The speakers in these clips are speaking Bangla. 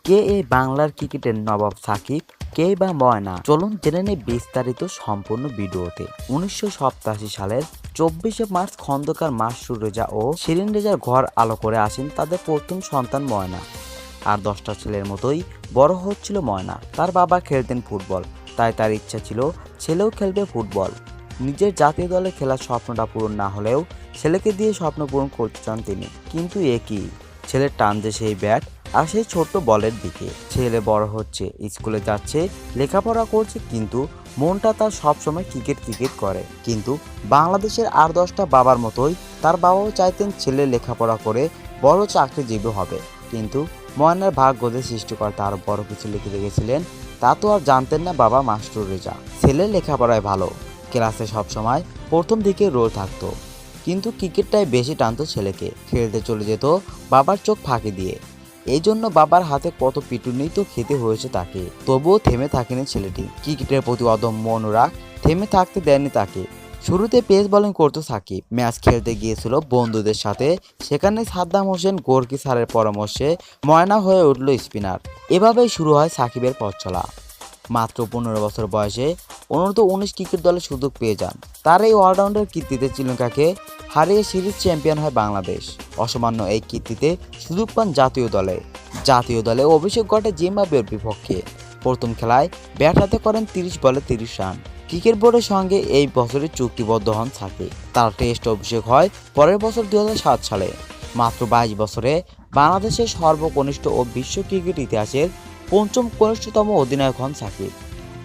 কে এই বাংলার ক্রিকেটের নবাব সাকিব, কে বা ময়না? চলুন জেনে নেই বিস্তারিত সম্পূর্ণ ভিডিওতে। 1987 সালের 24শে মার্চ খন্দকার মাসরুর রেজা ও শিরিন রেজার ঘর আলো করে আসেন তাদের প্রথম সন্তান ময়না। আর 10টা ছেলের মতোই বড় হচ্ছিল ময়না। তার বাবা খেলতেন ফুটবল, তাই তার ইচ্ছা ছিল ছেলেও খেলবে ফুটবল। নিজের জাতীয় দলে খেলার স্বপ্নটা পূরণ না হলেও ছেলেকে দিয়ে স্বপ্ন পূরণ করতে চান তিনি। কিন্তু একই ছেলের টান যে সেই ব্যাট আর সেই ছোট্ট বলের দিকে। ছেলে বড় হচ্ছে, স্কুলে যাচ্ছে, লেখাপড়া করছে, কিন্তু মনটা তার সবসময় ক্রিকেট ক্রিকেট করে। কিন্তু বাংলাদেশের আর 10টা বাবার মতোই তার বাবাও চাইতেন ছেলে লেখাপড়া করে বড় চাকরিজীবী হবে। কিন্তু ময়নার ভাগ্যে সৃষ্টিকর্তা আরও বড় কিছু লিখে রেখেছিলেন, তা তো আর জানতেন না বাবা মাস্টার রেজা। ছেলে লেখাপড়ায় ভালো, ক্লাসে সবসময় প্রথম দিকে রোল থাকতো, কিন্তু ক্রিকেটটাই বেশি টানতো ছেলেকে। খেলতে চলে যেত বাবার চোখ ফাঁকি দিয়ে। এই জন্য বাবার হাতে কত পিটুনি তো খেতে হয়েছে তাকে। তবুও থেমে থাকেনি ছেলেটি। ক্রিকেটের প্রতি অদম্য অনুরাগ থেমে থাকতে দেয়নি তাকে। শুরুতে পেস বোলিং করতো সাকিব। ম্যাচ খেলতে গিয়েছিল বন্ধুদের সাথে, সেখানে সাদ্দাম হোসেন গোর্কি স্যারের পরামর্শে ময়না হয়ে উঠল স্পিনার। এভাবেই শুরু হয় সাকিবের পথ চলা। মাত্র 15 বছর বয়সে অনূর্ধ্ব-19 ক্রিকেট দলে সুযোগ পেয়ে যান। তার এই অলরাউন্ডার কীর্তিতে শ্রীলঙ্কাকে হারিয়ে সিরিজ চ্যাম্পিয়ন হয় বাংলাদেশ। অসামান্য এই কীর্তিতে সুযোগ পান জাতীয় দলে অভিষেক ঘটে জিম্বাবুয়ের বিপক্ষে। প্রথম খেলায় ব্যাট হাতে করেন 30 বলে 30 রান। ক্রিকেট বোর্ডের সঙ্গে এই বছরে চুক্তিবদ্ধ হন সাকিব। তার টেস্ট অভিষেক হয় পরের বছর 2007 সালে। মাত্র 22 বছরে বাংলাদেশের সর্বকনিষ্ঠ ও বিশ্ব ক্রিকেট ইতিহাসের পঞ্চম কনিষ্ঠতম অধিনায়ক হন সাকিব।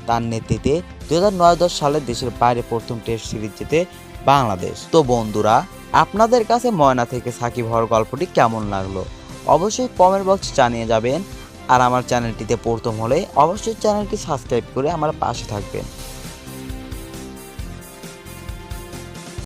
তার নেতৃত্বে 2009-10 সালে দেশের বাইরে প্রথম টেস্ট সিরিজ জেতে বাংলাদেশ। তো বন্ধুরা, আপনাদের কাছে ময়না থেকে সাকিব হওয়ার গল্পটি কেমন লাগলো অবশ্যই কমেন্ট বক্সে জানিয়ে যাবেন। আর আমার চ্যানেলটিতে প্রথম হলে অবশ্যই চ্যানেলটি সাবস্ক্রাইব করে আমার পাশে থাকবেন।